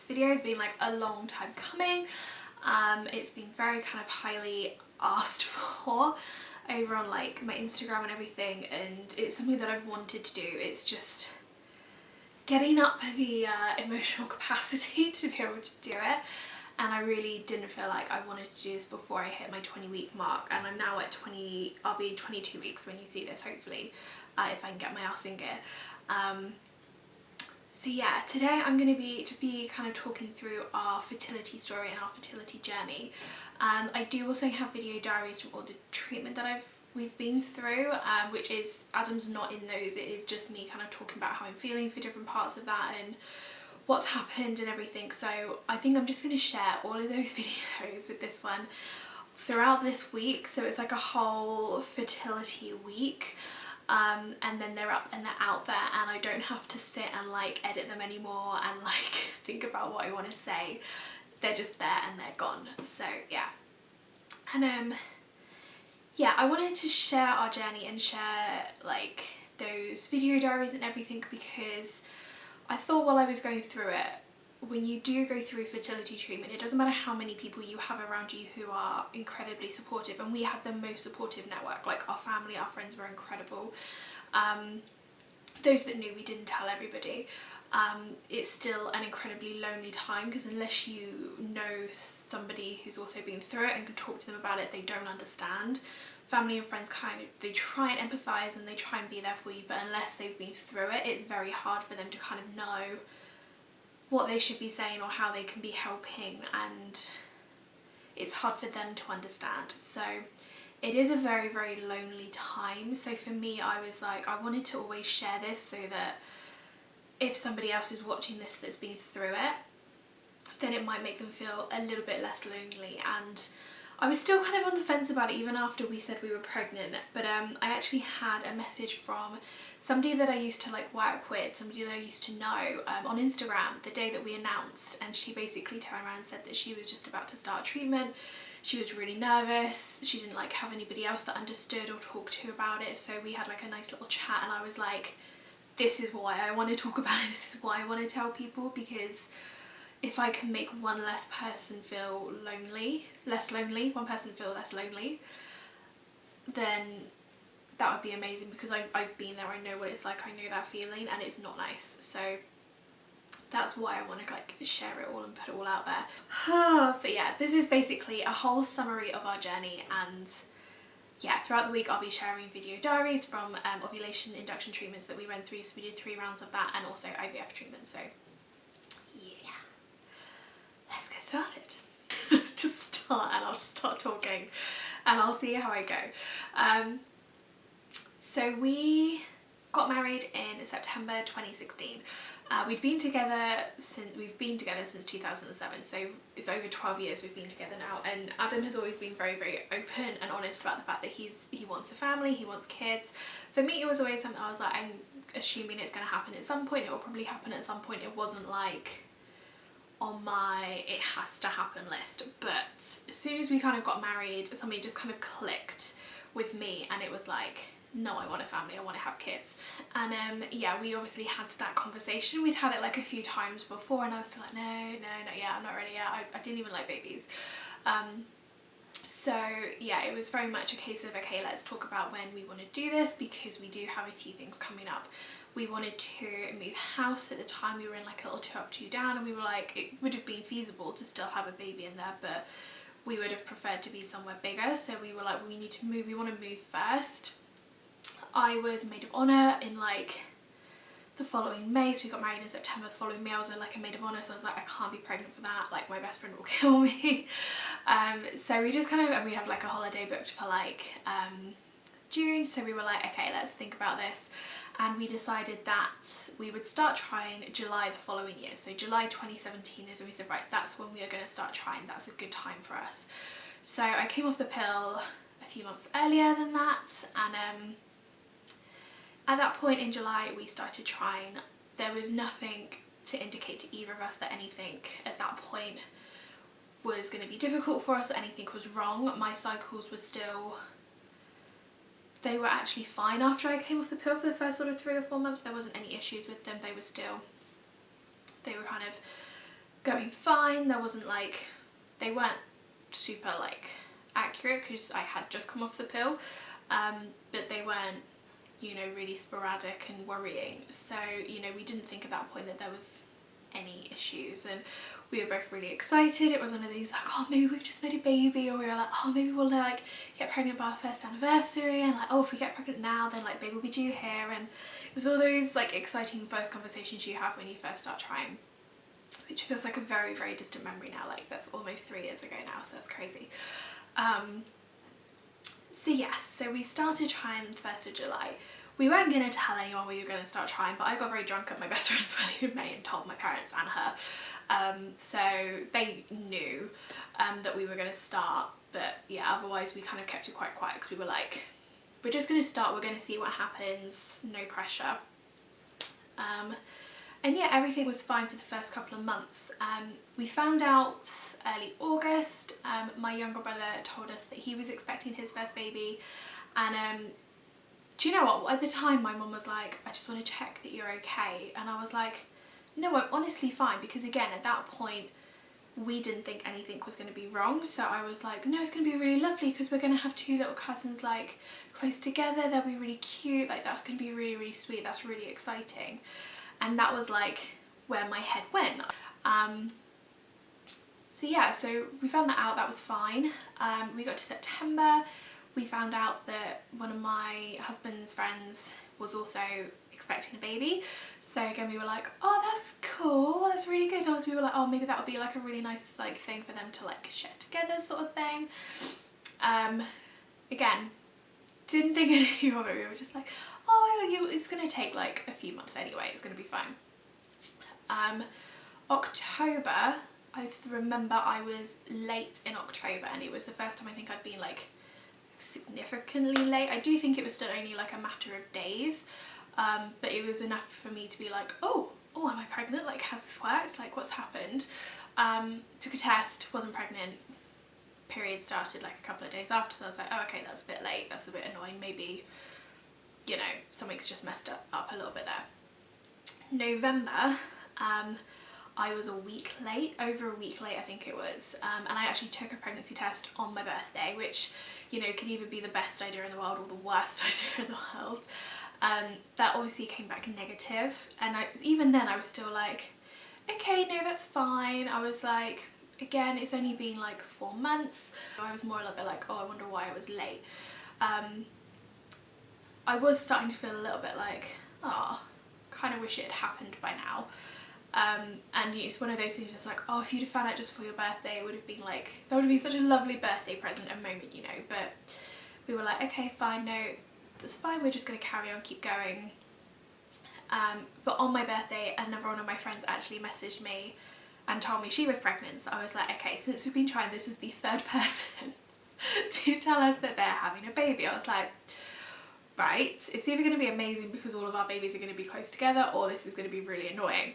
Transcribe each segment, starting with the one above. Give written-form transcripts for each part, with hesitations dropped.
video has been like a long time coming. It's been very kind of highly asked for over on like my Instagram and everything, and it's something that I've wanted to do. It's just getting up the emotional capacity to be able to do it, and I really didn't feel like I wanted to do this before I hit my 20-week mark, and I'm now at 20, I'll be 22 weeks when you see this, hopefully, if I can get my ass in gear. So yeah, today I'm going to be kind of talking through our fertility story and our fertility journey. I do also have video diaries from all the treatment that we've been through, which is, Adam's not in those, it is just me kind of talking about how I'm feeling for different parts of that and what's happened and everything. So I think I'm just going to share all of those videos with this one throughout this week, so it's like a whole fertility week. And then they're up and they're out there, and I don't have to sit and like edit them anymore and like think about what I want to say. They're just there and they're gone. So yeah, and yeah, I wanted to share our journey and share like those video diaries and everything, because I thought while I was going through it, when you do go through fertility treatment, it doesn't matter how many people you have around you who are incredibly supportive, and we had the most supportive network. Like our family, our friends were incredible. Those that knew, we didn't tell everybody. It's still an incredibly lonely time, because unless you know somebody who's also been through it and can talk to them about it, they don't understand. Family and friends kind of, they try and empathise and they try and be there for you, but unless they've been through it, it's very hard for them to kind of know what they should be saying or how they can be helping, and it's hard for them to understand. So it is a very, very lonely time. So for me, I was like, I wanted to always share this so that if somebody else is watching this that's been through it, then it might make them feel a little bit less lonely. And I was still kind of on the fence about it even after we said we were pregnant, but I actually had a message from somebody that I used to like work with, somebody that I used to know, on Instagram the day that we announced, and she basically turned around and said that she was just about to start treatment. She was really nervous, she didn't like have anybody else that understood or talked to about it, so we had like a nice little chat, and I was like, this is why I want to talk about it, this is why I want to tell people, because if I can make one less person feel less lonely, one person feel less lonely, then that would be amazing, because I've been there, I know what it's like, I know that feeling, and it's not nice. So that's why I want to like share it all and put it all out there. But yeah, this is basically a whole summary of our journey, and yeah, throughout the week I'll be sharing video diaries from ovulation induction treatments that we went through. So we did 3 rounds of that, and also IVF treatment. So yeah, let's get started. Let's just start, and I'll just start talking and I'll see how I go. So we got married in September 2016. We've been together since 2007, so it's over 12 years we've been together now, and Adam has always been very, very open and honest about the fact that he wants a family, he wants kids. For me, it was always something I was like, I'm assuming it's going to happen at some point, it will probably happen at some point. It wasn't like on my it has to happen list, but as soon as we kind of got married, something just kind of clicked with me, and it was like, no, I want a family, I want to have kids. And yeah, we obviously had that conversation. We'd had it like a few times before, and I was still like, no, not yet, I'm not ready yet. I didn't even like babies. So yeah, it was very much a case of, okay, let's talk about when we want to do this, because we do have a few things coming up. We wanted to move house. At the time we were in like a little 2 up 2 down, and we were like, it would have been feasible to still have a baby in there, but we would have preferred to be somewhere bigger. So we were like, we need to move, we want to move first. I was maid of honour in like the following May, so we got married in September. The following May I was like a maid of honour, so I was like, I can't be pregnant for that, like my best friend will kill me. So we just kind of, and we have like a holiday booked for like June, so we were like, okay, let's think about this, and we decided that we would start trying July the following year. So July 2017 is when we said, right, that's when we are going to start trying, that's a good time for us. So I came off the pill a few months earlier than that, and at that point in July we started trying. There was nothing to indicate to either of us that anything at that point was going to be difficult for us or anything was wrong. My cycles were still, they were actually fine after I came off the pill for the first sort of 3 or 4 months. There wasn't any issues with them. They were kind of going fine. There wasn't like, they weren't super like accurate because I had just come off the pill, but they weren't, you know, really sporadic and worrying. So, you know, we didn't think at that point that there was any issues, and we were both really excited. It was one of these like, oh, maybe we've just made a baby, or we were like, oh, maybe we'll like get pregnant by our first anniversary, and like, oh, if we get pregnant now, then like baby will be due here. And it was all those like exciting first conversations you have when you first start trying, which feels like a very, very distant memory now. Like that's almost 3 years ago now, so that's crazy. So yes, so we started trying the 1st of July. We weren't going to tell anyone we were going to start trying, but I got very drunk at my best friend's wedding in May and told my parents and her. So they knew that we were going to start, but yeah, otherwise we kind of kept it quite quiet because we were like, we're just going to start, we're going to see what happens, no pressure. And yeah, everything was fine for the first couple of months. We found out early August. My younger brother told us that he was expecting his first baby, and do you know what, at the time my mum was like, I just want to check that you're okay, and I was like, no, I'm honestly fine, because again at that point we didn't think anything was going to be wrong. So I was like, no, it's going to be really lovely because we're going to have 2 little cousins like close together, they'll be really cute, like that's going to be really, really sweet, that's really exciting. And that was like where my head went. So yeah, so we found that out, that was fine. We got to September, we found out that one of my husband's friends was also expecting a baby. So again, we were like, oh, that's cool, that's really good. Also, we were like, oh, maybe that would be like a really nice like thing for them to like share together sort of thing. Again, didn't think anything of it. We were just like, oh, it's gonna take like a few months anyway, it's gonna be fine. October, I remember I was late in October, and it was the first time I think I'd been like significantly late. I do think it was still only like a matter of days, but it was enough for me to be like, oh, am I pregnant? Like, has this worked? Like, what's happened? Took a test, wasn't pregnant. Period started like a couple of days after, so I was like, oh, okay, that's a bit late, that's a bit annoying, maybe, you know, something's just messed up a little bit there. November, I was a week late, over a week late I think it was, and I actually took a pregnancy test on my birthday, which, you know, could either be the best idea in the world or the worst idea in the world. That obviously came back negative, and even then I was still like, okay, no, that's fine. I was like, again, it's only been like 4 months. I was more a little bit like, oh, I wonder why I was late. I was starting to feel a little bit like, oh, kind of wish it had happened by now. And it's one of those things just like, oh, if you'd have found out just before your birthday, it would have been like, that would have been such a lovely birthday present and moment, you know. But we were like, okay, fine, no, that's fine, we're just going to carry on, keep going. But on my birthday, another one of my friends actually messaged me and told me she was pregnant. So I was like, okay, since we've been trying, this is the 3rd person to tell us that they're having a baby. I was like, right, it's either going to be amazing because all of our babies are going to be close together, or this is going to be really annoying.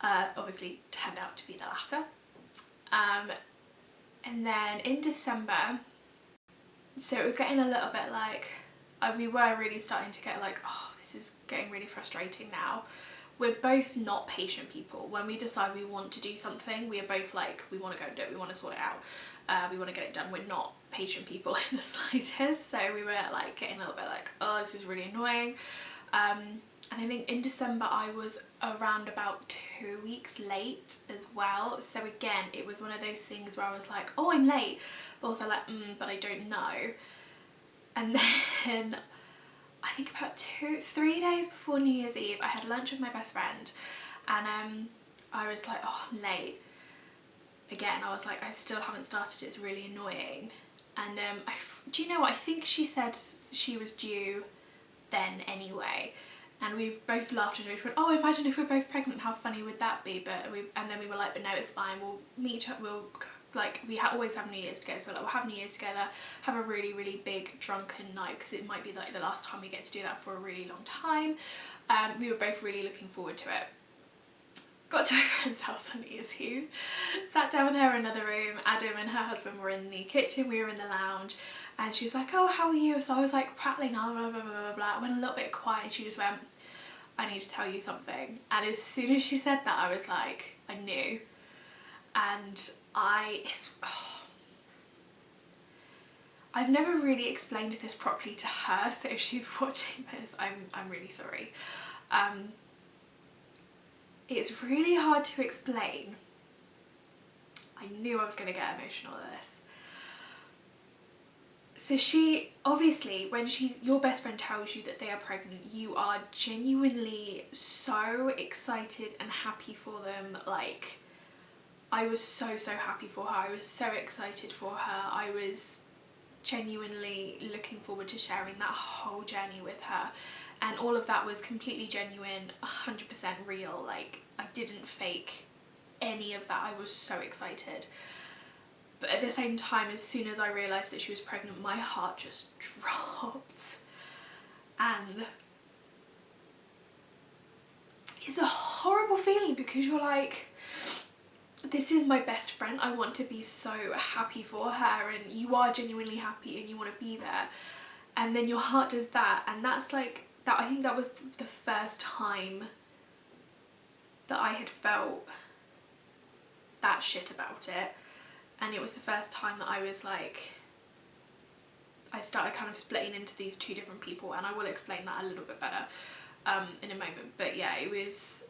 Obviously turned out to be the latter. And then in December, so it was getting a little bit like, we were really starting to get like, oh, this is getting really frustrating now. We're both not patient people. When we decide we want to do something, we are both like, we want to go and do it, we want to sort it out, we want to get it done. We're not patient people in the slightest. So we were like getting a little bit like, oh, this is really annoying. And I think in December I was around about 2 weeks late as well. So again, it was one of those things where I was like, oh, I'm late, but also like, but I don't know. And then I think about 3 days before New Year's Eve, I had lunch with my best friend, and I was like, oh, I'm late. Again, I was like, I still haven't started, it's really annoying. And do you know what, I think she said she was due then anyway, and we both laughed and we went, oh, imagine if we're both pregnant, how funny would that be? And then we were like, but no, it's fine, we'll meet up, we'll like, we always have New Year's together, so like, we'll have New Year's together, have a really, really big drunken night, because it might be like the last time we get to do that for a really long time. We were both really looking forward to it. Got to my friend's house on New Year's Eve, sat down with her in another room. Adam and her husband were in the kitchen, we were in the lounge, and she was like, oh, how are you? So I was like prattling on, blah, blah, blah, blah, blah. I went a little bit quiet, and she just went, I need to tell you something. And as soon as she said that, I was like, I knew. and I've never really explained this properly to her, so if she's watching this, I'm really sorry. It's really hard to explain. I knew I was going to get emotional at this. So she, obviously, when your best friend tells you that they are pregnant, you are genuinely so excited and happy for them. Like, I was so happy for her. I was so excited for her. I was genuinely looking forward to sharing that whole journey with her, and all of that was completely genuine, 100% real. Like, I didn't fake any of that. I was so excited. But at the same time, as soon as I realised that she was pregnant, my heart just dropped. And it's a horrible feeling, because you're like, this is my best friend. I want to be so happy for her, and you are genuinely happy and you want to be there. And then your heart does that, and that's like, that. I think that was the first time that I had felt that shit about it. And it was the first time that I was like, I started kind of splitting into these two different people, and I will explain that a little bit better in a moment. But yeah, it was,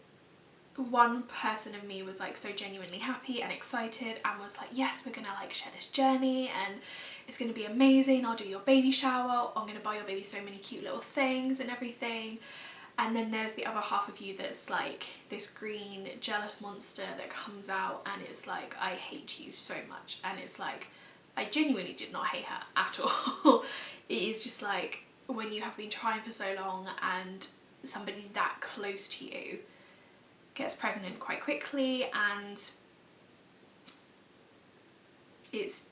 one person of me was like so genuinely happy and excited and was like, yes, we're gonna like share this journey and it's gonna be amazing. I'll do your baby shower. I'm gonna buy your baby so many cute little things and everything. And then there's the other half of you that's like this green jealous monster that comes out and it's like, I hate you so much. And it's like, I genuinely did not hate her at all. It is just like, when you have been trying for so long and somebody that close to you gets pregnant quite quickly, and it's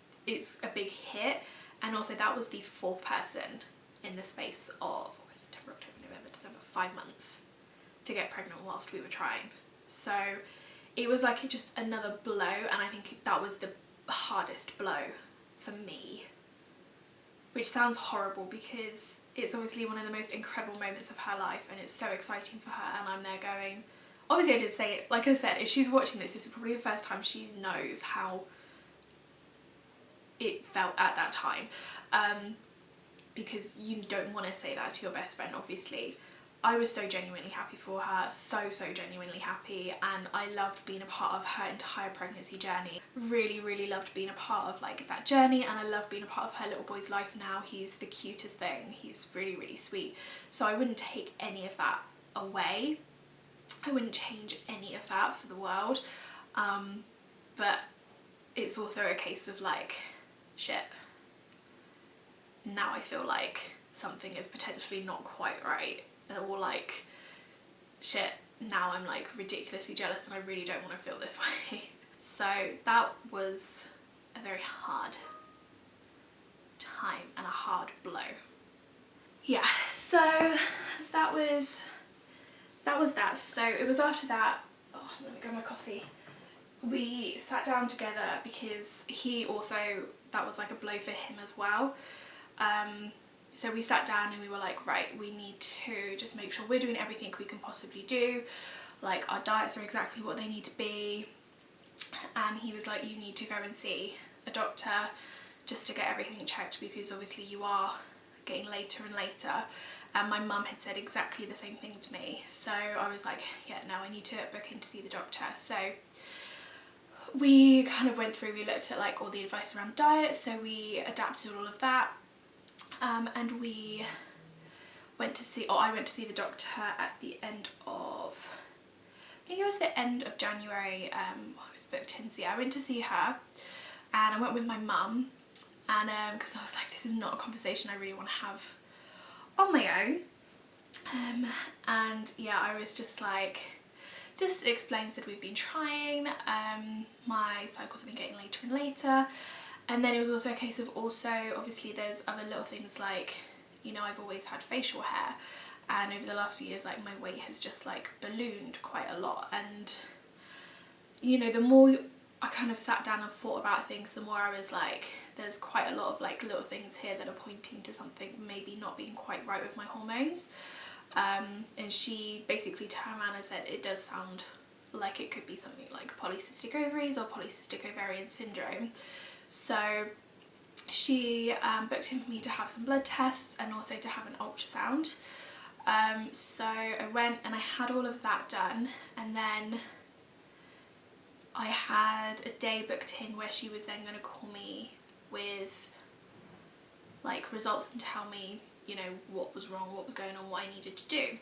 a big hit. And also that was the fourth person in the space of September, October, November, December, 5 months to get pregnant whilst we were trying. So it was like just another blow, and I think that was the hardest blow for me, which sounds horrible because it's obviously one of the most incredible moments of her life and it's so exciting for her, and I'm there going, obviously I did say it, like I said, if she's watching this, this is probably the first time she knows how it felt at that time, because you don't want to say that to your best friend, obviously. I was so genuinely happy for her, so genuinely happy, and I loved being a part of her entire pregnancy journey. Really loved being a part of like that journey, and I love being a part of her little boy's life now. He's the cutest thing. He's really sweet. So I wouldn't take any of that away. I wouldn't change any of that for the world. But it's also a case of like, shit, now I feel like something is potentially not quite right. Or like, shit, now I'm like ridiculously jealous and I really don't want to feel this way. So that was a very hard time and a hard blow. Yeah, so that was that. So it was after that, oh, let me grab my coffee. We sat down together because he also, that was like a blow for him as well. So we sat down and we were like, right, we need to just make sure we're doing everything we can possibly do. Like, our diets are exactly what they need to be. And he was like, you need to go and see a doctor just to get everything checked, because obviously you are getting later and later. And my mum had said exactly the same thing to me. So I was like, yeah, no, I need to book in to see the doctor. So we kind of went through, we looked at like all the advice around diet. So we adapted all of that. And we went to see, or I went to see the doctor at the end of, I think it was the end of January. I was booked in, so yeah, I went to see her, and I went with my mum, and because I was like, this is not a conversation I really want to have on my own. And yeah, I was just like, just explained that we've been trying, my cycles have been getting later and later. And then it was also a case of obviously there's other little things like, you know, I've always had facial hair, and over the last few years, like, my weight has just like ballooned quite a lot. And, you know, the more I kind of sat down and thought about things, the more I was like, there's quite a lot of like little things here that are pointing to something maybe not being quite right with my hormones. And she basically turned around and said, it does sound like it could be something like polycystic ovaries or polycystic ovarian syndrome. So she booked in for me to have some blood tests and also to have an ultrasound. So I went and I had all of that done, and then I had a day booked in where she was then going to call me with like results and tell me, you know, what was wrong, what was going on, what I needed to do.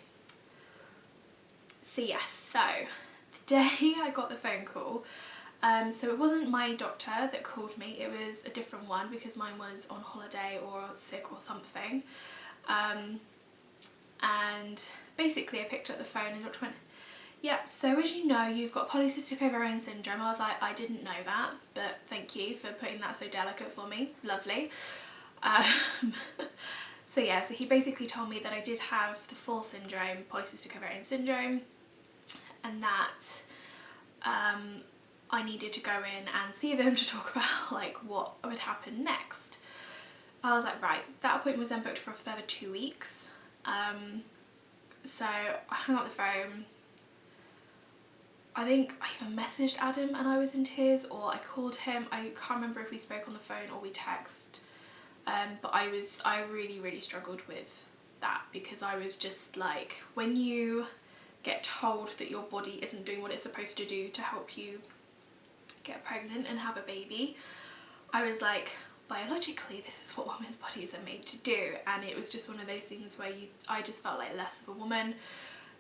So yes, so the day I got the phone call, so it wasn't my doctor that called me, it was a different one because mine was on holiday or sick or something. And basically I picked up the phone and the doctor went, yeah, so as you know, you've got polycystic ovarian syndrome. I was like, I didn't know that, but thank you for putting that so delicate for me. Lovely. So yeah, so he basically told me that I did have the full syndrome, polycystic ovarian syndrome, and that I needed to go in and see them to talk about like what would happen next. I was like, right. That appointment was then booked for a further 2 weeks. So I hung up the phone. I think I even messaged Adam and I was in tears, or I called him. I can't remember if we spoke on the phone or we texted. But I really struggled with that, because I was just like, when you get told that your body isn't doing what it's supposed to do to help you get pregnant and have a baby, I was like, biologically this is what women's bodies are made to do. And it was just one of those things where I just felt like less of a woman.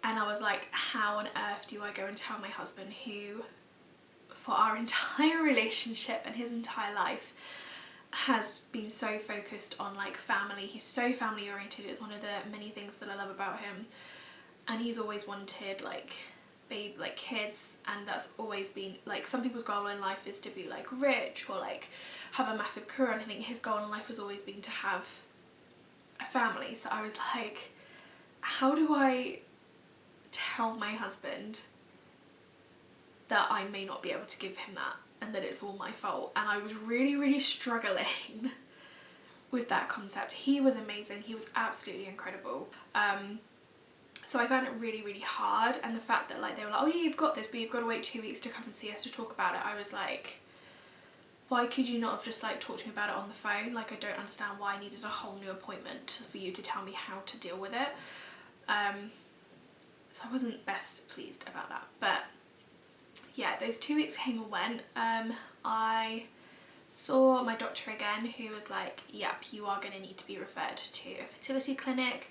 And I was like, how on earth do I go and tell my husband, who for our entire relationship and his entire life has been so focused on like family. He's so family oriented. It's one of the many things that I love about him. And he's always wanted like kids, and that's always been like, some people's goal in life is to be like rich or like have a massive career, and I think his goal in life has always been to have a family. So I was like, how do I tell my husband that I may not be able to give him that and that it's all my fault? And I was really struggling with that concept. He was amazing, he was absolutely incredible. So I found it really hard, and the fact that like they were like, oh yeah, you've got this, but you've got to wait 2 weeks to come and see us to talk about it. I was like, why could you not have just like talked to me about it on the phone? Like, I don't understand why I needed a whole new appointment for you to tell me how to deal with it. So I wasn't best pleased about that. But yeah, those 2 weeks came and went. I saw my doctor again, who was like, yep, you are going to need to be referred to a fertility clinic.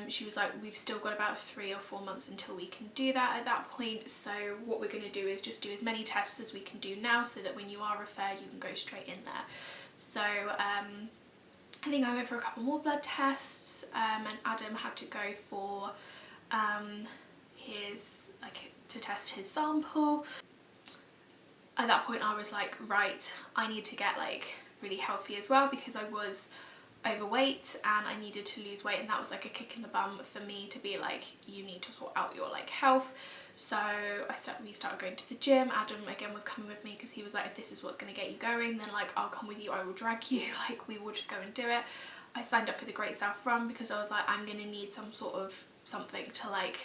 She was like, we've still got about 3 or 4 months until we can do that at that point, so what we're going to do is just do as many tests as we can do now, so that when you are referred you can go straight in there. So I think I went for a couple more blood tests, and Adam had to go for to test his sample. At that point I was like, right, I need to get like really healthy as well, because I was overweight and I needed to lose weight, and that was like a kick in the bum for me to be like, you need to sort out your like health. So we started going to the gym. Adam again was coming with me, because he was like, if this is what's going to get you going, then like I'll come with you, I will drag you, like we will just go and do it. I signed up for the Great South Run because I was like, I'm going to need some sort of something to like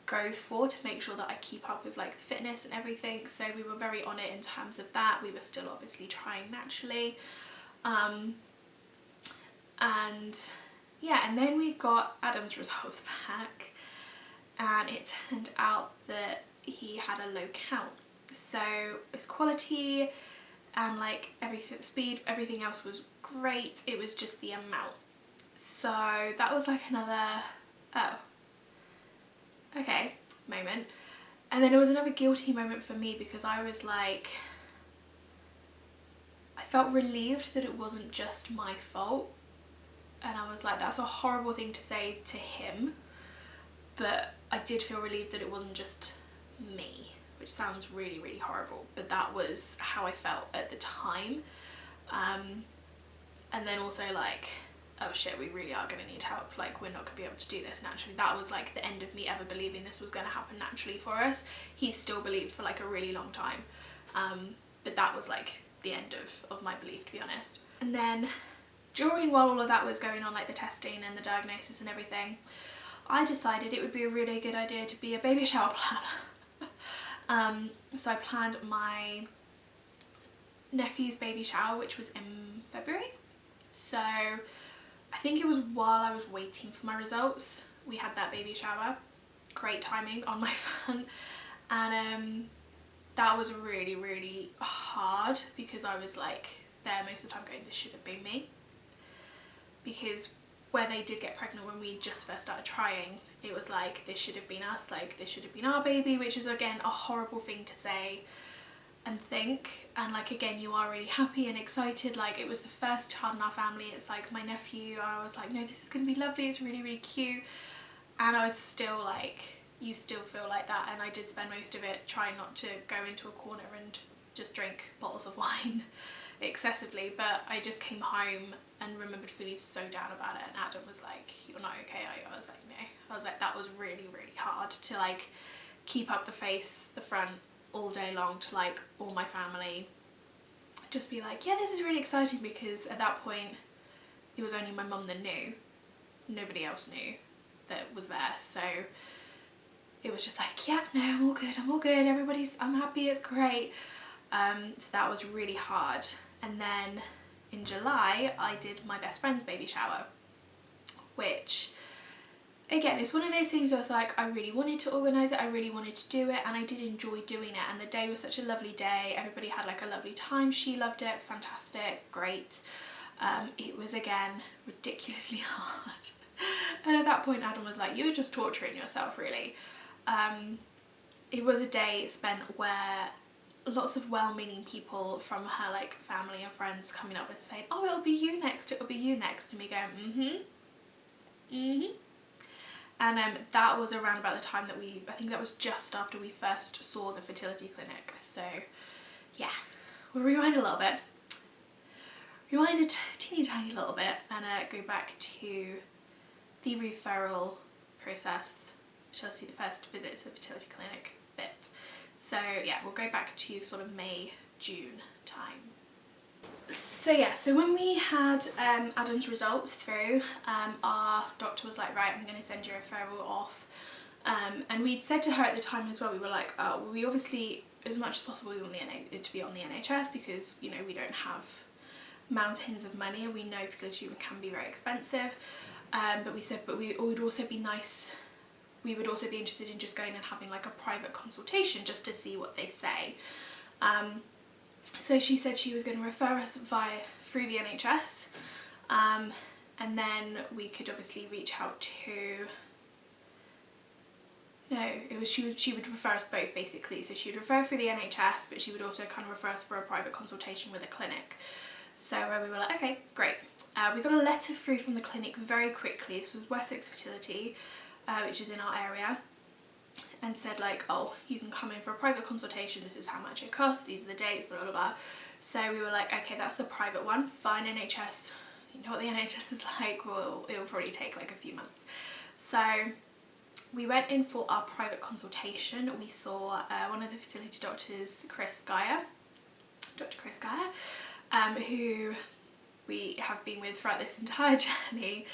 go for to make sure that I keep up with like the fitness and everything. So we were very on it in terms of that. We were still obviously trying naturally. And yeah, and then we got Adam's results back, and it turned out that he had a low count. So his quality and like everything, speed, everything else was great. It was just the amount. So that was like another, oh, okay, moment. And then it was another guilty moment for me, because I was like, I felt relieved that it wasn't just my fault. And I was like, that's a horrible thing to say to him, but I did feel relieved that it wasn't just me, which sounds really horrible, but that was how I felt at the time. And then also like, oh shit, we really are going to need help, like we're not going to be able to do this naturally. That was like the end of me ever believing this was going to happen naturally for us. He still believed for like a really long time, but that was like the end of my belief, to be honest. And then while all of that was going on, like the testing and the diagnosis and everything, I decided it would be a really good idea to be a baby shower planner. So I planned my nephew's baby shower, which was in February. So I think it was while I was waiting for my results, we had that baby shower. Great timing on my front. And that was really, really hard because I was like there most of the time going, this should have been me. Because where they did get pregnant when we just first started trying, it was like, this should have been us, like this should have been our baby, which is again a horrible thing to say and think. And like, again, you are really happy and excited, like it was the first child in our family, it's like my nephew, I was like, no, this is gonna be lovely, it's really, really cute. And I was still like, you still feel like that. And I did spend most of it trying not to go into a corner and just drink bottles of wine excessively. But I just came home and remembered feeling so down about it, and Adam was like, you're not okay, are you? I was like, no. I was like, that was really, really hard to like keep up the face, the front all day long to like all my family. Just be like, yeah, this is really exciting, because at that point it was only my mum that knew. Nobody else knew that was there. So it was just like, yeah, no, I'm all good, I'm happy, it's great. So that was really hard. And then in July I did my best friend's baby shower, which again, it's one of those things where I was like, I really wanted to organise it, I really wanted to do it, and I did enjoy doing it, and the day was such a lovely day, everybody had like a lovely time, she loved it, fantastic, great. It was again ridiculously hard. And at that point Adam was like, you're just torturing yourself, really. It was a day spent where lots of well-meaning people from her like family and friends coming up and saying, oh, it'll be you next, and me going, and that was around about the time that I think that was just after we first saw the fertility clinic. So yeah, we'll rewind a little bit, rewind a teeny tiny little bit, and go back to the referral process, fertility, the first visit to the fertility clinic bit. So yeah, we'll go back to sort of May, June time. So yeah, so when we had Adam's results through, our doctor was like, right, I'm going to send your referral off. And we'd said to her at the time as well, we were like, oh, we obviously, as much as possible, we want it to be on the NHS, because, you know, we don't have mountains of money, and we know fertility can be very expensive. But we said, but it would also be nice, we would also be interested in just going and having like a private consultation just to see what they say. So she said she was going to refer us through the NHS, and then we could obviously reach out to, she would refer us both basically. So she would refer through the NHS, but she would also kind of refer us for a private consultation with a clinic. So we were like, okay, great. We got a letter through from the clinic very quickly. This was Wessex Fertility, which is in our area, and said like, oh, you can come in for a private consultation, this is how much it costs, these are the dates, blah blah blah. So we were like, okay, that's the private one, fine. NHS, you know what the NHS is like, well, it'll probably take like a few months. So we went in for our private consultation. We saw one of the fertility doctors, Dr. Chris Geyer, who we have been with throughout this entire journey.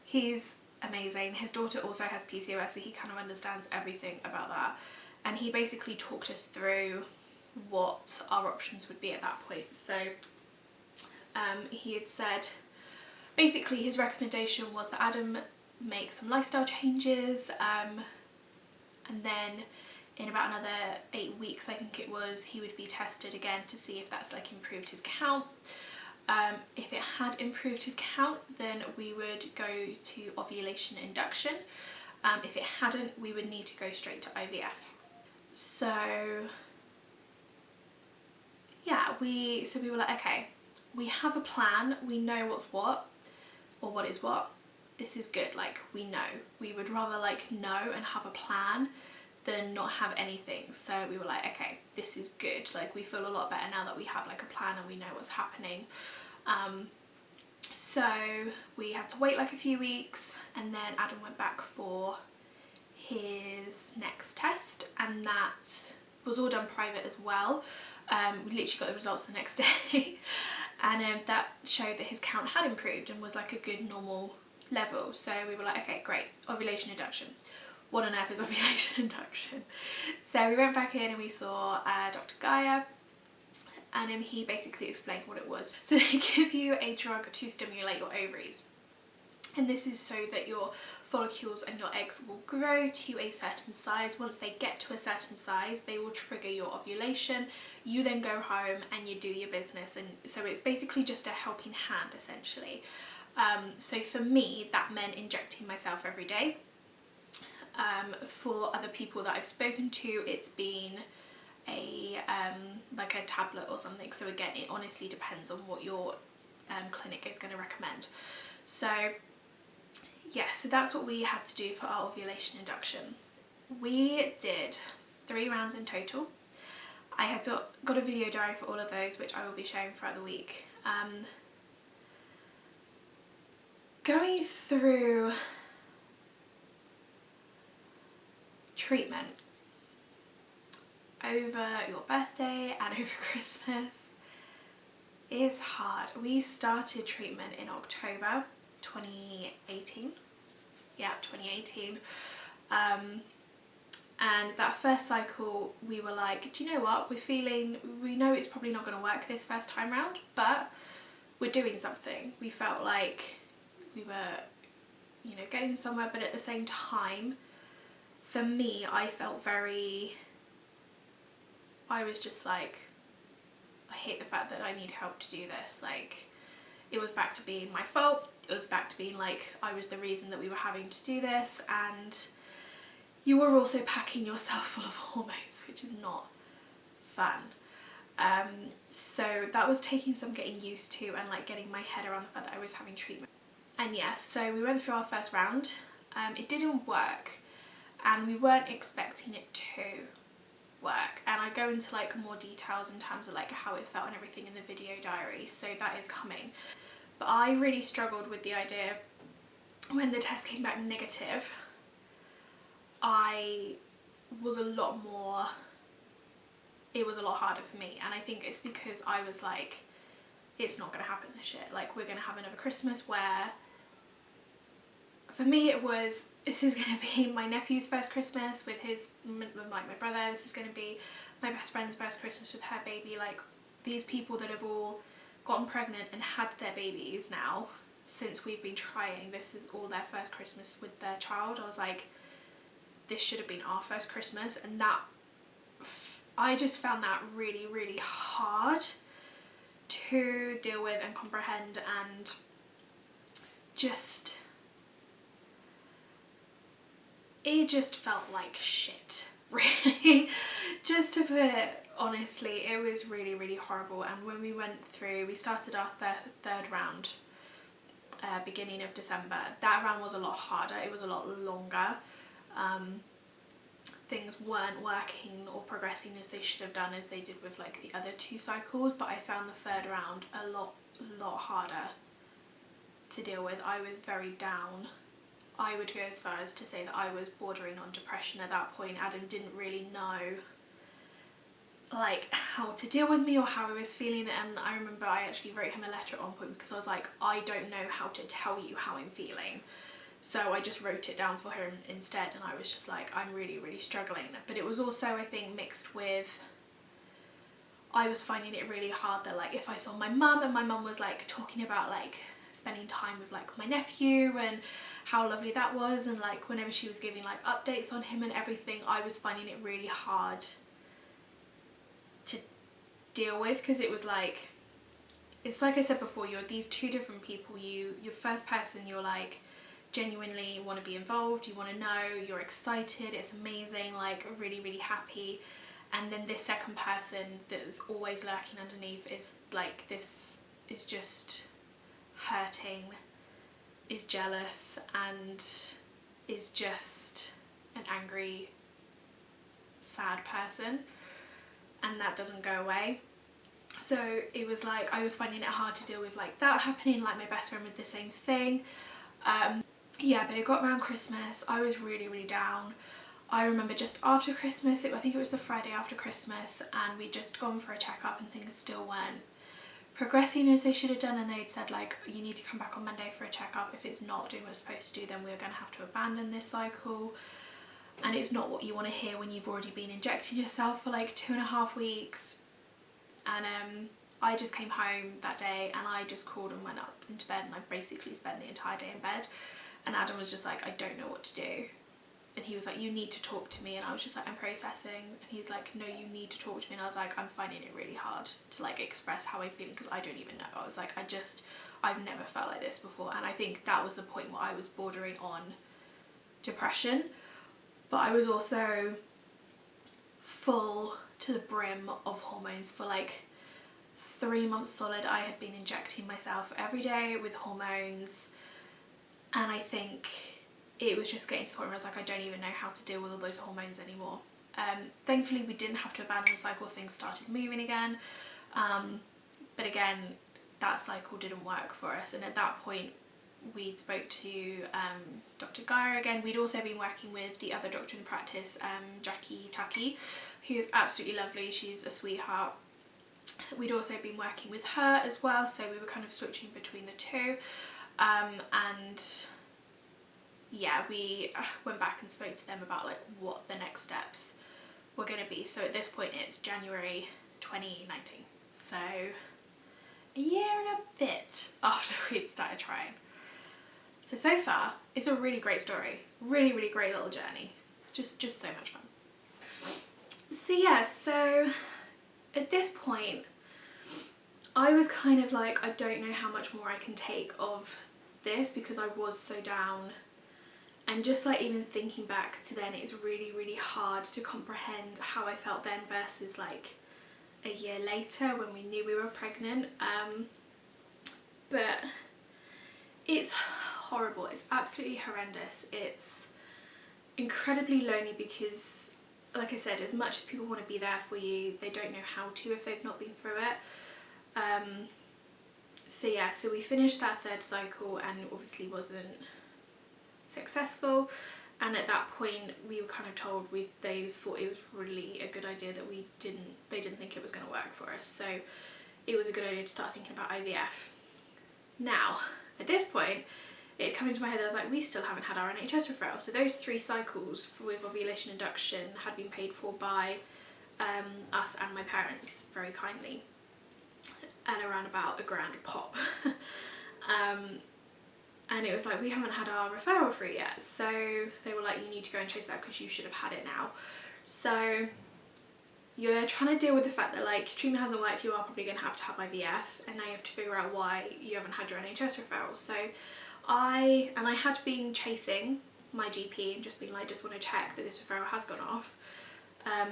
He's amazing. His daughter also has PCOS, so he kind of understands everything about that, and he basically talked us through what our options would be at that point. So he had said basically his recommendation was that Adam make some lifestyle changes, and then in about another 8 weeks, I think it was, he would be tested again to see if that's like improved his count. If it had improved his count, then we would go to ovulation induction. If it hadn't, we would need to go straight to IVF. So yeah, we were like, okay, we have a plan, we know what's what, or what is what, this is good, like we know. We would rather like know and have a plan than not have anything. So we were like, okay, this is good, like we feel a lot better now that we have like a plan and we know what's happening. So we had to wait like a few weeks, and then Adam went back for his next test, and that was all done private as well. We literally got the results the next day, and that showed that his count had improved and was like a good normal level. So we were like, okay, great, ovulation induction. what on earth is ovulation induction? So we went back in and we saw Dr. Gaia, and he basically explained what it was. So they give you a drug to stimulate your ovaries, and this is so that your follicles and your eggs will grow to a certain size. Once they get to a certain size, they will trigger your ovulation. You then go home and you do your business, and so it's basically just a helping hand essentially. So for me that meant injecting myself every day. For other people that I've spoken to, it's been a like a tablet or something. So again, it honestly depends on what your clinic is going to recommend. So yeah, so that's what we had to do for our ovulation induction. We did 3 rounds in total. I had got a video diary for all of those, which I will be sharing throughout the week. Going through treatment over your birthday and over Christmas is hard. We started treatment in October 2018. Yeah, 2018. And that first cycle we were like, do you know what, we know it's probably not going to work this first time round, but we're doing something. We felt like we were, you know, getting somewhere, but at the same time, for me, I was just like, I hate the fact that I need help to do this. Like, it was back to being my fault. It was back to being like, I was the reason that we were having to do this, and you were also packing yourself full of hormones, which is not fun. So that was taking some getting used to, and like getting my head around the fact that I was having treatment. And yes, so we went through our first round. It didn't work, and we weren't expecting it to work, and I go into like more details in terms of like how it felt and everything in the video diary, so that is coming. But I really struggled with the idea when the test came back negative. It was a lot harder for me, and I think it's because I was like, it's not going to happen this year. Like, we're going to have another Christmas where, for me it was, this is going to be my nephew's first Christmas with my brother. This is going to be my best friend's first Christmas with her baby. Like, these people that have all gotten pregnant and had their babies now since we've been trying, this is all their first Christmas with their child. I was like, this should have been our first Christmas, and that, I just found that really, really hard to deal with and comprehend, and it just felt like shit, really. Just to put it honestly, it was really, really horrible. And when we went through, we started our third round beginning of December. That round was a lot harder, it was a lot longer. Things weren't working or progressing as they should have done, as they did with like the other 2 cycles, but I found the third round a lot harder to deal with. I was very down. I would go as far as to say that I was bordering on depression at that point. Adam didn't really know like how to deal with me or how I was feeling, and I remember I actually wrote him a letter at one point because I was like, I don't know how to tell you how I'm feeling. So I just wrote it down for him instead, and I was just like, I'm really, really struggling. But it was also, I think, mixed with, I was finding it really hard that like if I saw my mum, and my mum was like talking about like spending time with like my nephew and how lovely that was, and like whenever she was giving like updates on him and everything, I was finding it really hard to deal with, because it was like, it's like I said before, you're these 2 different people. Your first person, you're like, genuinely want to be involved, you want to know, you're excited, it's amazing, like really, really happy. And then this second person that's always lurking underneath is like, this is just hurting, is jealous, and is just an angry, sad person, and that doesn't go away. So it was like, I was finding it hard to deal with like that happening, like my best friend with the same thing. Yeah, but it got around Christmas, I was really, really down. I remember just after Christmas, I think it was the Friday after Christmas, and we'd just gone for a checkup and things still weren't progressing as they should have done, and they'd said like, you need to come back on Monday for a checkup. If it's not doing what it's supposed to do, then we're going to have to abandon this cycle. and it's not what you want to hear when you've already been injecting yourself for like 2.5 weeks. And I just came home that day and I just crawled and went up into bed, and I basically spent the entire day in bed, and Adam was just like, I don't know what to do. And he was like, you need to talk to me. And I was just like, I'm processing. And he's like, no, you need to talk to me. And I was like, I'm finding it really hard to like express how I'm feeling, because I don't even know. I was like, I've never felt like this before. And I think that was the point where I was bordering on depression, but I was also full to the brim of hormones for like 3 months solid. I had been injecting myself every day with hormones, and I think it was just getting to the point where I was like, I don't even know how to deal with all those hormones anymore. Thankfully we didn't have to abandon the cycle, things started moving again, but again that cycle didn't work for us. And at that point we spoke to Dr. Gaia again. We'd also been working with the other doctor in practice, Jackie Taki, who's absolutely lovely, she's a sweetheart. We'd also been working with her as well, so we were kind of switching between the two, and yeah, we went back and spoke to them about like what the next steps were going to be. So at this point it's January 2019, so a year and a bit after we'd started trying. So far it's a really great story, really great little journey, just so much fun. So yeah, so at this point I was kind of like, I don't know how much more I can take of this, because I was so down. And just like even thinking back to then, it's really hard to comprehend how I felt then versus like a year later when we knew we were pregnant. But it's horrible, it's absolutely horrendous. It's incredibly lonely because, like I said, as much as people want to be there for you, they don't know how to if they've not been through it. So yeah, so we finished that 3rd cycle and obviously wasn't successful, and at that point we were kind of told they thought it was really a good idea that they didn't think it was going to work for us, so it was a good idea to start thinking about IVF. Now at this point it had come into my head that I was like, we still haven't had our NHS referral. So those 3 cycles with ovulation induction had been paid for by us and my parents very kindly, at around about £1,000 a pop. And it was like, we haven't had our referral through yet. So they were like, you need to go and chase that because you should have had it now. So you're trying to deal with the fact that like treatment hasn't worked, you are probably going to have IVF, and now you have to figure out why you haven't had your NHS referral. So I had been chasing my GP and just being like, just want to check that this referral has gone off.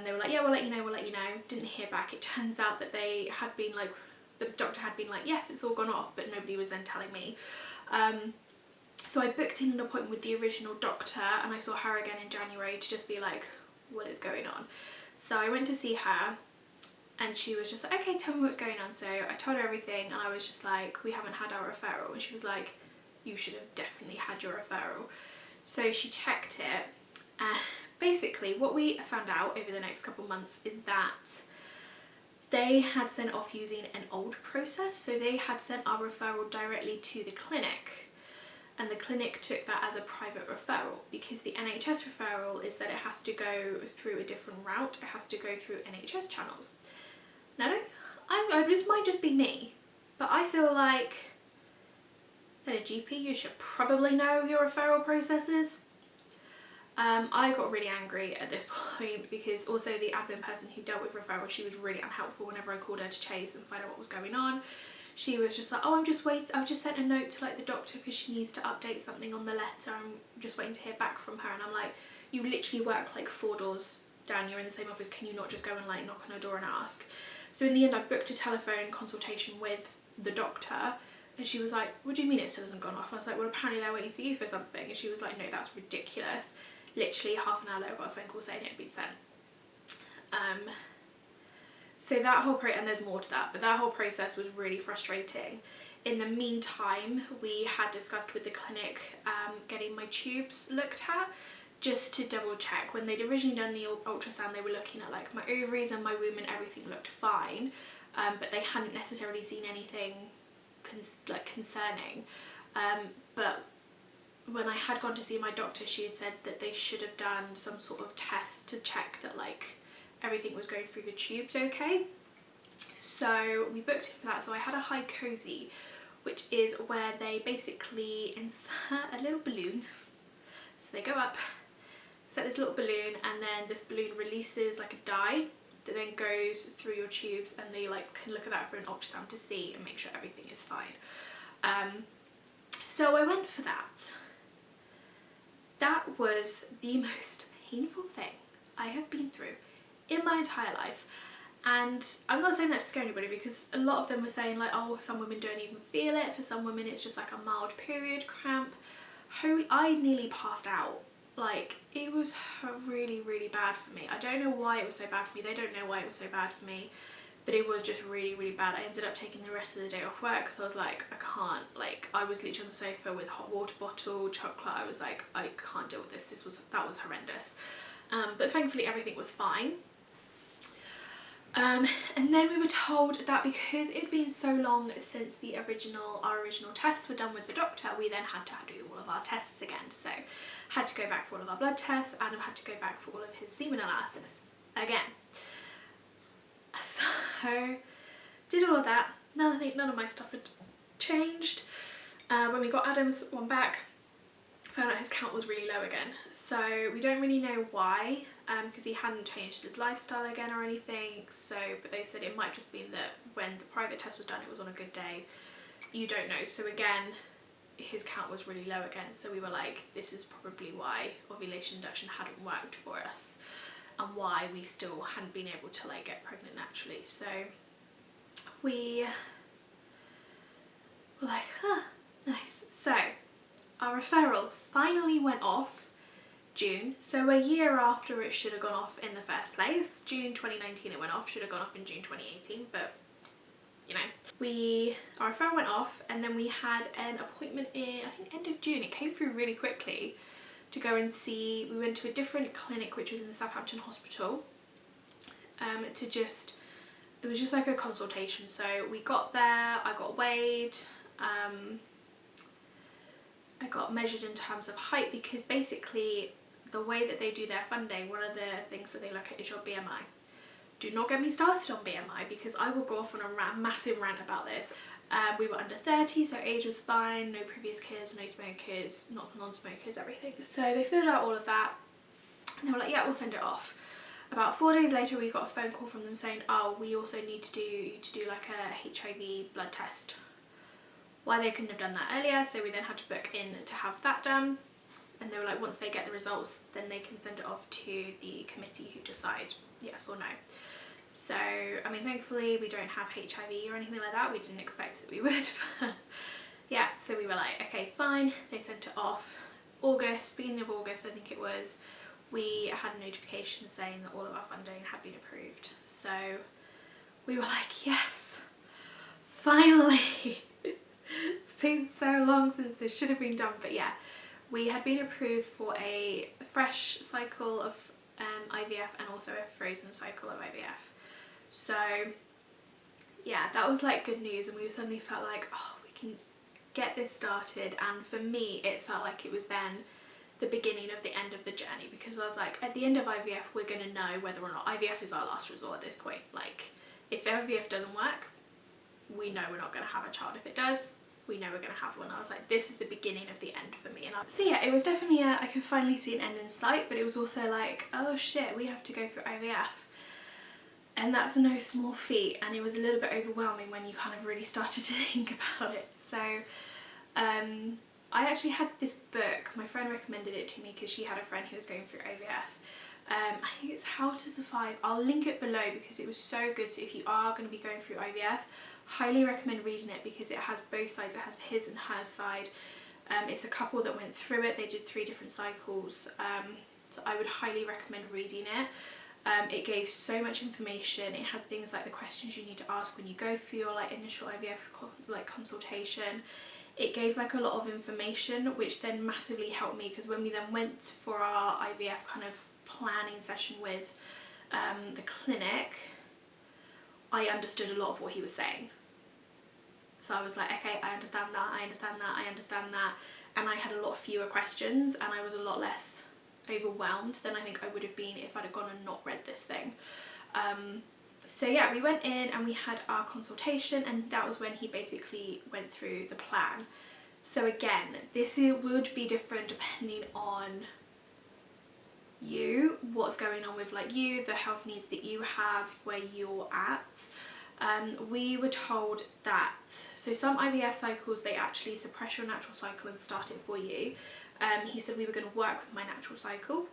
They were like, yeah, we'll let you know. Didn't hear back. It turns out that they had been like, the doctor had been like, yes, it's all gone off, but nobody was then telling me. So I booked in an appointment with the original doctor, and I saw her again in January to just be like, what is going on? So I went to see her, and she was just like, okay, tell me what's going on. So I told her everything, and I was just like, we haven't had our referral. And she was like, you should have definitely had your referral. So she checked it. Basically what we found out over the next couple of months is that they had sent off using an old process. So they had sent our referral directly to the clinic, and the clinic took that as a private referral, because the NHS referral is that it has to go through a different route. It has to go through NHS channels. Now, this might just be me, but I feel like at a GP you should probably know your referral processes. I got really angry at this point because also the admin person who dealt with referral, she was really unhelpful whenever I called her to chase and find out what was going on. She was just like, oh, I've just sent a note to like the doctor because she needs to update something on the letter. I'm just waiting to hear back from her. And I'm like, you literally work like 4 doors down, you're in the same office, can you not just go and like knock on her door and ask? So in the end I booked a telephone consultation with the doctor, and she was like, what do you mean it still hasn't gone off? I was like, well, apparently they're waiting for you for something. And she was like, no, that's ridiculous. Literally half an hour later I got a phone call saying it had been sent. So that whole and there's more to that, but that whole process was really frustrating. In the meantime, we had discussed with the clinic getting my tubes looked at, just to double check. When they'd originally done the ultrasound, they were looking at like my ovaries and my womb, and everything looked fine, but they hadn't necessarily seen anything concerning. But when I had gone to see my doctor, she had said that they should have done some sort of test to check that like everything was going through the tubes okay. So we booked it for that. So I had a high cozy, which is where they basically insert a little balloon. So they go up, set this little balloon, and then this balloon releases like a dye that then goes through your tubes, and they like can look at that for an ultrasound to see and make sure everything is fine. So I went for that. That was the most painful thing I have been through in my entire life. And I'm not saying that to scare anybody, because a lot of them were saying like, oh, some women don't even feel it, for some women it's just like a mild period cramp. I nearly passed out. Like, it was really, really bad for me. I don't know why it was so bad for me. They don't know why it was so bad for me, but it was just really, really bad. I ended up taking the rest of the day off work because I was like, I can't. Like, I was literally on the sofa with hot water bottle, chocolate. I was like, I can't deal with this. That was horrendous. But thankfully everything was fine. And then we were told that because it had been so long since our original tests were done with the doctor, we then had to do all of our tests again. So had to go back for all of our blood tests, and had to go back for all of his semen analysis again. So did all of that. None of my stuff had changed. When we got Adam's one back, found out his count was really low again. So we don't really know why, because he hadn't changed his lifestyle again or anything. So, but they said it might just be that when the private test was done, it was on a good day. You don't know. So again, his count was really low again. So we were like, this is probably why ovulation induction hadn't worked for us, and why we still hadn't been able to like get pregnant naturally. So we were like, huh, nice. So our referral finally went off June, so a year after it should have gone off in the first place. June 2019 it went off, should have gone off in June 2018, but you know. Our referral went off, and then we had an appointment in, I think, end of June. It came through really quickly to go and see. We went to a different clinic which was in the Southampton hospital, it was just like a consultation. So we got there, I got weighed, I got measured in terms of height, because basically the way that they do their funding, one of the things that they look at is your BMI. Do not get me started on BMI, because I will go off on a massive rant about this. We were under 30, so age was fine, no previous kids, no smokers, not non-smokers, everything. So they filled out all of that, and they were like, yeah, we'll send it off. About 4 days later, we got a phone call from them saying, oh, we also need to do like a HIV blood test. Why they couldn't have done that earlier, so we then had to book in to have that done. And they were like, once they get the results, then they can send it off to the committee who decide yes or no. So, I mean, thankfully we don't have HIV or anything like that. We didn't expect that we would, but yeah, so we were like, okay, fine. They sent it off beginning of August, I think it was. We had a notification saying that all of our funding had been approved. So we were like, yes, finally. It's been so long since this should have been done, but yeah, we had been approved for a fresh cycle of IVF and also a frozen cycle of IVF. So yeah, that was like good news, and we suddenly felt like, oh, we can get this started. And for me, it felt like it was then the beginning of the end of the journey, because I was like, at the end of IVF, we're going to know whether or not IVF is our last resort at this point. Like, if IVF doesn't work, we know we're not going to have a child. If it does, we know we're going to have one. I was like, this is the beginning of the end for me. So yeah, it was definitely I could finally see an end in sight, but it was also like, oh shit, we have to go through IVF. And that's no small feat, and it was a little bit overwhelming when you kind of really started to think about it. So I actually had this book, my friend recommended it to me because she had a friend who was going through IVF. I think it's How to Survive. I'll link it below because it was so good. So if you are going to be going through IVF, highly recommend reading it, because it has both sides. It has his and her side. It's a couple that went through it. They did 3 different cycles. So I would highly recommend reading it. It gave so much information. It had things like the questions you need to ask when you go for your like initial IVF consultation. It gave like a lot of information, which then massively helped me, because when we then went for our IVF kind of planning session with the clinic, I understood a lot of what he was saying. So I was like, okay, I understand that, I understand that, I understand that. and I had a lot fewer questions and I was a lot less overwhelmed than I think I would have been if I'd have gone and not read this thing. So yeah, we went in and we had our consultation, and that was when he basically went through the plan. So again, this would be different depending on you, what's going on with like you, the health needs that you have, where you're at. We were told that, so some IVF cycles, they actually suppress your natural cycle and start it for you. He said we were going to work with my natural cycle.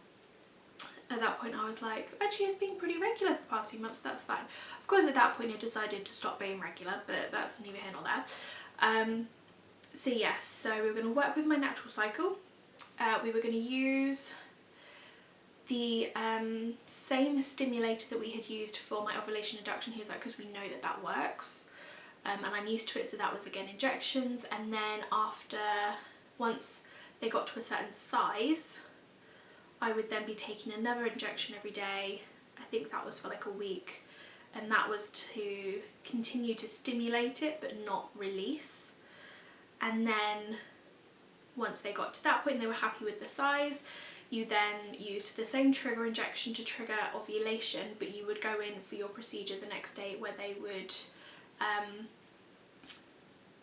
At that point I was like, actually it's been pretty regular for the past few months, that's fine. Of course at that point I decided to stop being regular, but that's neither here nor there. So yes, so we were going to work with my natural cycle. We were going to use the same stimulator that we had used for my ovulation induction. He was like, because we know that that works, and I'm used to it, so that was again injections. And then once they got to a certain size, I would then be taking another injection every day. I think that was for like a week, and that was to continue to stimulate it but not release. And then once they got to that point and they were happy with the size, you then used the same trigger injection to trigger ovulation, but you would go in for your procedure the next day where they would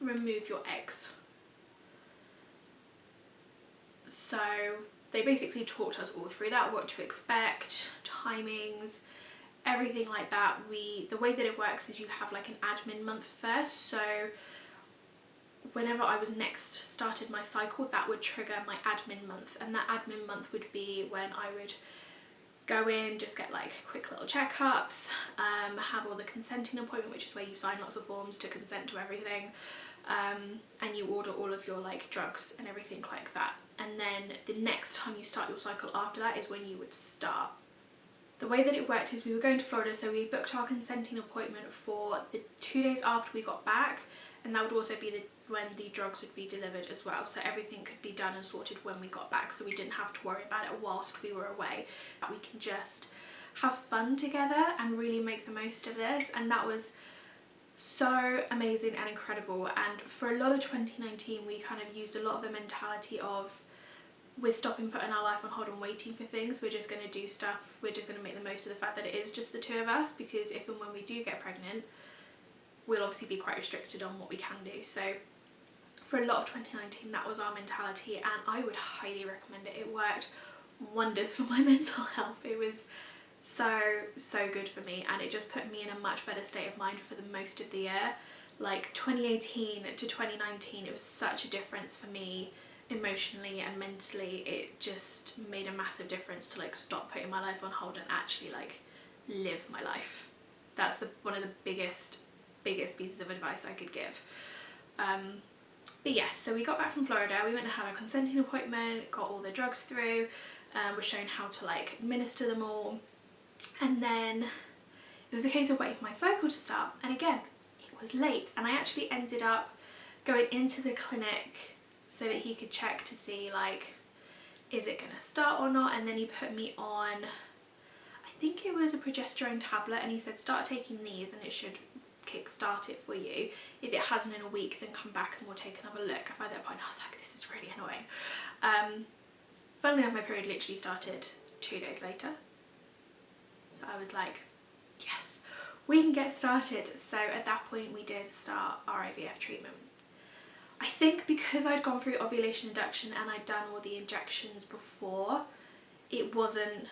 remove your eggs. So they basically taught us all through that, what to expect, timings, everything like that. The way that it works is you have like an admin month first, so whenever I was next started my cycle, that would trigger my admin month, and that admin month would be when I would go in, just get like quick little checkups, have all the consenting appointment, which is where you sign lots of forms to consent to everything, and you order all of your like drugs and everything like that. And then the next time you start your cycle after that is when you would start. The way that it worked is we were going to Florida, so we booked our consenting appointment for the 2 days after we got back, and that would also be when the drugs would be delivered as well, so everything could be done and sorted when we got back, so we didn't have to worry about it whilst we were away. We can just have fun together and really make the most of this, and that was so amazing and incredible. And for a lot of 2019 we kind of used a lot of the mentality of we're stopping putting our life on hold and waiting for things, we're just going to do stuff, we're just going to make the most of the fact that it is just the two of us, because if and when we do get pregnant we'll obviously be quite restricted on what we can do. So for a lot of 2019 that was our mentality, and I would highly recommend it. It worked wonders for my mental health. It was so good for me, and it just put me in a much better state of mind for the most of the year. Like 2018 to 2019, it was such a difference for me emotionally and mentally. It just made a massive difference to like stop putting my life on hold and actually like live my life. That's one of the biggest pieces of advice I could give. But yes, so we got back from Florida, we went to have a consenting appointment, got all the drugs through, was shown how to like administer them all, and then it was a case of waiting for my cycle to start. And again, it was late, and I actually ended up going into the clinic so that he could check to see like, is it gonna start or not. And then he put me on, I think it was a progesterone tablet, and he said start taking these and it should kick-start it for you. If it hasn't in a week, then come back and we'll take another look. By that point I was like, this is really annoying. Funnily enough, my period literally started 2 days later, so I was like, yes, we can get started. So at that point we did start our IVF treatment. I think because I'd gone through ovulation induction and I'd done all the injections before, it wasn't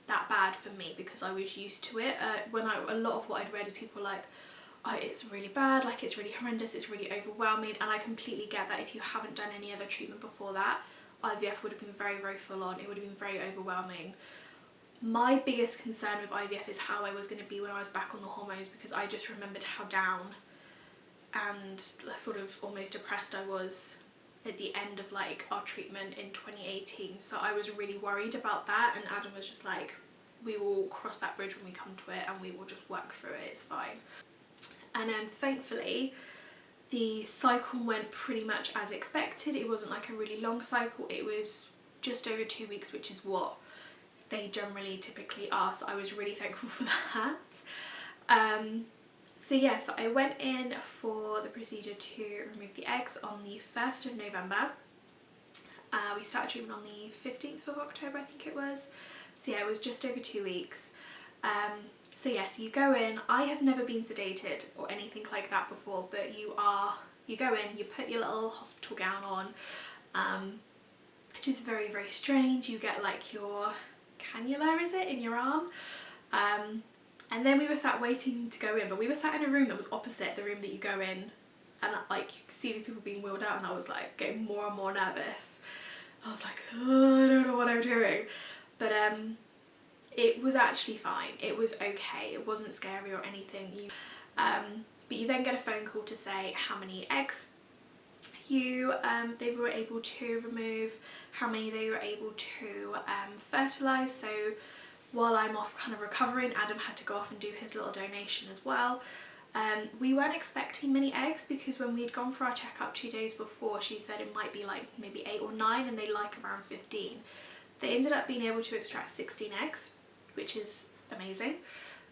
that bad for me because I was used to it. A lot of what I'd read, people were like, oh, it's really bad, like it's really horrendous, it's really overwhelming, and I completely get that. If you haven't done any other treatment before that, IVF would have been very, very full on. It would have been very overwhelming. My biggest concern with IVF is how I was going to be when I was back on the hormones, because I just remembered how down and sort of almost depressed I was at the end of like our treatment in 2018. So I was really worried about that, and Adam was just like, we will cross that bridge when we come to it and we will just work through it, it's fine. And then thankfully the cycle went pretty much as expected. It wasn't like a really long cycle, it was just over 2 weeks, which is what they generally typically are, so I was really thankful for that. So yes, I went in for the procedure to remove the eggs on the 1st of November. We started treatment on the 15th of October, I think it was. So yeah, it was just over 2 weeks. So yes, you go in. I have never been sedated or anything like that before, but you go in, you put your little hospital gown on, which is very, very strange. You get like your cannula, is it, in your arm? And then we were sat waiting to go in, but we were sat in a room that was opposite the room that you go in, and like you could see these people being wheeled out, and I was like getting more and more nervous. I was like, oh, I don't know what I'm doing. But it was actually fine. It was okay. It wasn't scary or anything. But you then get a phone call to say how many eggs they were able to remove, how many they were able to fertilise. So while I'm off kind of recovering, Adam had to go off and do his little donation as well. We weren't expecting many eggs because when we'd gone for our checkup 2 days before, she said it might be like maybe 8 or 9 and they like around 15. They ended up being able to extract 16 eggs, which is amazing.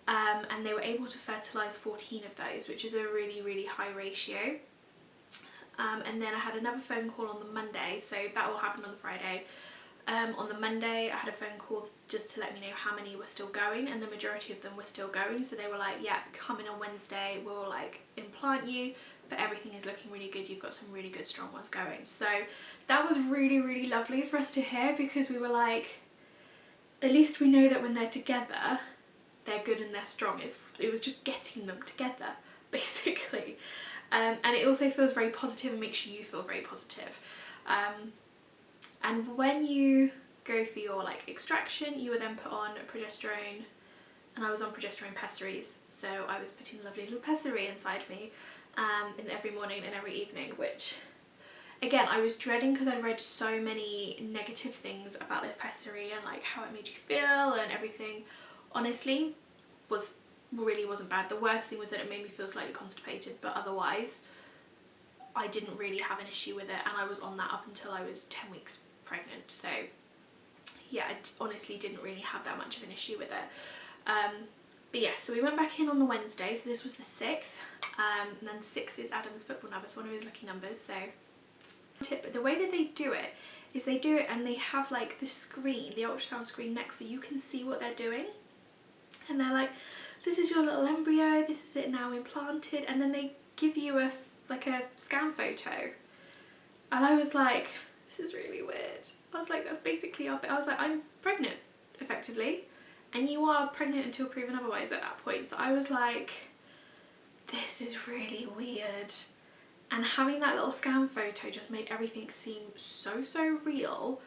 And they were able to fertilise 14 of those, which is a really, really high ratio. And then I had another phone call on the Monday, so that all happened on the Friday. On the Monday I had a phone call just to let me know how many were still going, and the majority of them were still going. So they were like, yeah, come in on Wednesday, we'll like implant you, but everything is looking really good, you've got some really good strong ones going. So that was really, really lovely for us to hear, because we were like, at least we know that when they're together they're good and they're strong. It was just getting them together basically. And it also feels very positive and makes you feel very positive. And when you go for your like extraction, you were then put on progesterone, and I was on progesterone pessaries, so I was putting lovely little pessary inside me in every morning and every evening, which again I was dreading because I'd read so many negative things about this pessary and like how it made you feel and everything. Honestly, really wasn't bad. The worst thing was that it made me feel slightly constipated, but otherwise I didn't really have an issue with it, and I was on that up until I was 10 weeks pregnant. So yeah, I honestly didn't really have that much of an issue with it. But yeah, so we went back in on the Wednesday, so this was the 6th, and then 6 is Adam's football number, so one of his lucky numbers. So tip, the way that they do it is they do it and they have like the screen, the ultrasound screen next, so you can see what they're doing, and they're like, this is your little embryo, this is it now implanted, and then they give you a scan photo. And I was like, this is really weird. I was like, that's basically I was like, I'm pregnant effectively, and you are pregnant until proven otherwise at that point. So I was like, this is really weird. And having that little scan photo just made everything seem so real.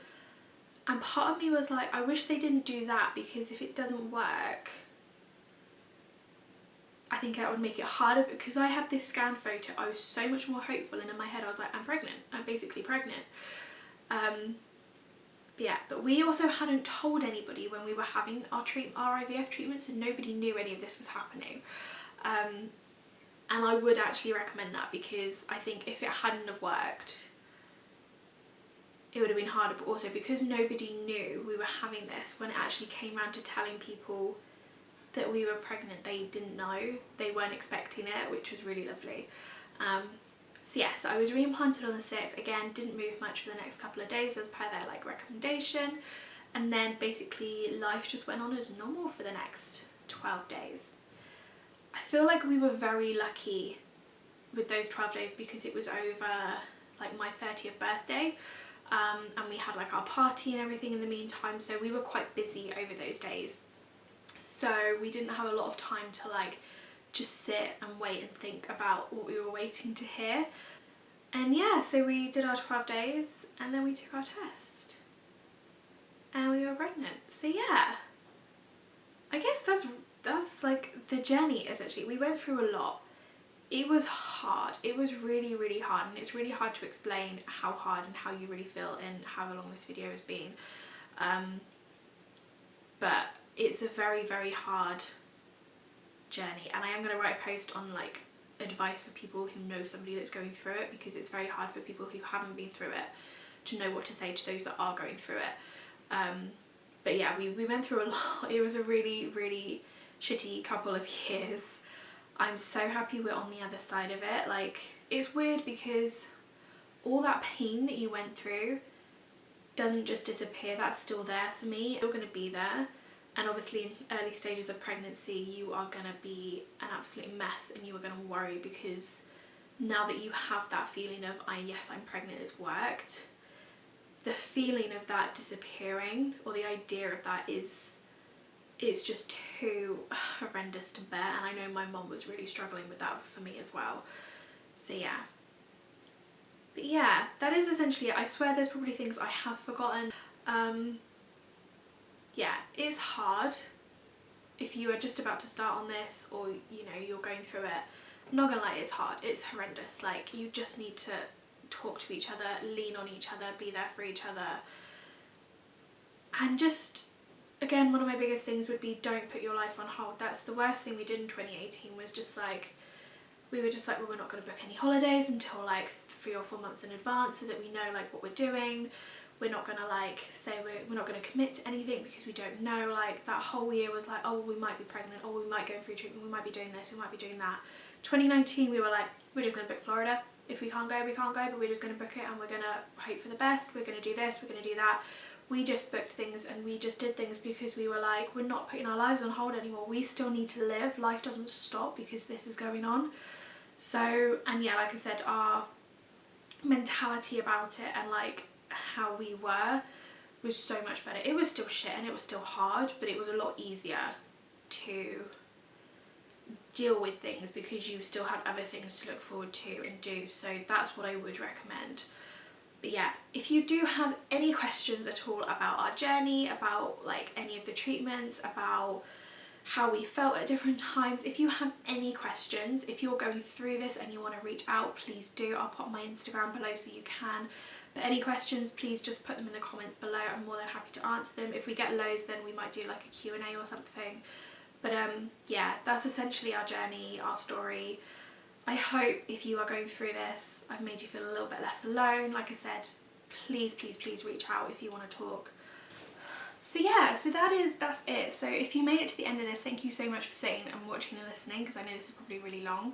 And part of me was like, I wish they didn't do that, because if it doesn't work, I think that would make it harder, because I had this scan photo, I was so much more hopeful, and in my head I was like, I'm pregnant, I'm basically pregnant. Yeah, but we also hadn't told anybody when we were having our IVF treatment, so nobody knew any of this was happening. And I would actually recommend that, because I think if it hadn't have worked, it would have been harder, but also because nobody knew we were having this, when it actually came around to telling people that we were pregnant, they didn't know, they weren't expecting it, which was really lovely. So yeah, so I was reimplanted on the 6th, again didn't move much for the next couple of days as per their like recommendation, and then basically life just went on as normal for the next 12 days. I feel like we were very lucky with those 12 days, because it was over like my 30th birthday, and we had like our party and everything in the meantime, so we were quite busy over those days. So we didn't have a lot of time to like just sit and wait and think about what we were waiting to hear. And yeah, so we did our 12 days and then we took our test and we were pregnant. So yeah, I guess that's like the journey essentially. We went through a lot. It was hard. It was really, really hard, and it's really hard to explain how hard and how you really feel in however long this video has been. But it's a very, very hard journey, and I am going to write a post on like advice for people who know somebody that's going through it, because it's very hard for people who haven't been through it to know what to say to those that are going through it. But yeah, we went through a lot. It was a really, really shitty couple of years. I'm so happy we're on the other side of it. Like, it's weird because all that pain that you went through doesn't just disappear. That's still there for me. It's still going to be there. And obviously in early stages of pregnancy, you are going to be an absolute mess and you are going to worry, because now that you have that feeling of, yes, I'm pregnant, it's worked, the feeling of that disappearing, or the idea of that, it's just too horrendous to bear. And I know my mum was really struggling with that for me as well. So yeah. But yeah, that is essentially it. I swear there's probably things I have forgotten. Yeah, it's hard if you are just about to start on this, or you know, you're going through it. I'm not gonna lie, it's hard, it's horrendous. Like, you just need to talk to each other, lean on each other, be there for each other. And just, again, one of my biggest things would be, don't put your life on hold. That's the worst thing we did in 2018, was just like, we were just like, well, we're not going to book any holidays until like 3 or 4 months in advance, so that we know like what we're doing. We're not going to like say we're not going to commit to anything, because we don't know. Like, that whole year was like, oh, we might be pregnant, or we might go through treatment, we might be doing this, we might be doing that. 2019, we were like, we're just going to book Florida. If we can't go, we can't go, but we're just going to book it, and we're going to hope for the best. We're going to do this, we're going to do that. We just booked things and we just did things because we were like, we're not putting our lives on hold anymore. We still need to live. Life doesn't stop because this is going on. So, and yeah, like I said, our mentality about it and like how we were was so much better. It was still shit and it was still hard, but it was a lot easier to deal with things because you still had other things to look forward to and do. So that's what I would recommend. But yeah, if you do have any questions at all about our journey, about like any of the treatments, about how we felt at different times, if you have any questions, if you're going through this and you want to reach out, please do. I'll pop my Instagram below so you can. But any questions, please just put them in the comments below. I'm more than happy to answer them. If we get loads, then we might do like a Q&A or something. But yeah, that's essentially our journey, our story. I hope if you are going through this, I've made you feel a little bit less alone. Like I said, please, please, please reach out if you want to talk. So yeah, so that's it. So if you made it to the end of this, thank you so much for staying and watching and listening, because I know this is probably really long.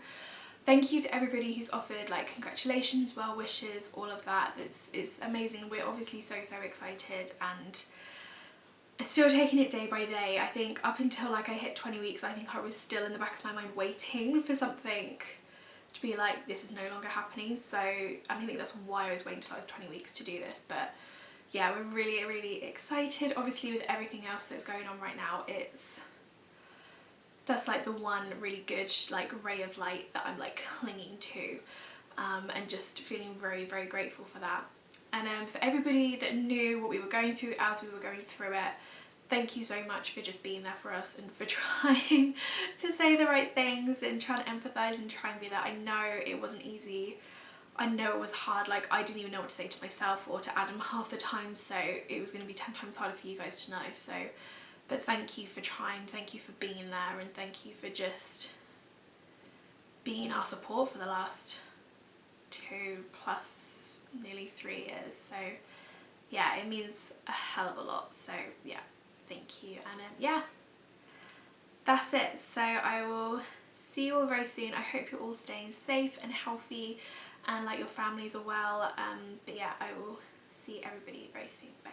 Thank you to everybody who's offered like congratulations, well wishes, all of that. It's amazing. We're obviously so excited, and still taking it day by day. I think up until like I hit 20 weeks, I think I was still in the back of my mind waiting for something to be like, this is no longer happening. So I think that's why I was waiting until I was 20 weeks to do this. But yeah, we're really excited. Obviously with everything else that's going on right now, that's like the one really good like ray of light that I'm like clinging to, and just feeling very grateful for that. And for everybody that knew what we were going through as we were going through it, thank you so much for just being there for us and for trying to say the right things and trying to empathise and try and be there. I know it wasn't easy. I know it was hard. Like, I didn't even know what to say to myself or to Adam half the time, so it was going to be 10 times harder for you guys to know. So, but thank you for trying, thank you for being there, and thank you for just being our support for the last 2+ nearly 3 years. So yeah, it means a hell of a lot. So yeah, thank you. And yeah, that's it. So I will see you all very soon. I hope you're all staying safe and healthy, and like your families are well. But yeah, I will see everybody very soon. Bye.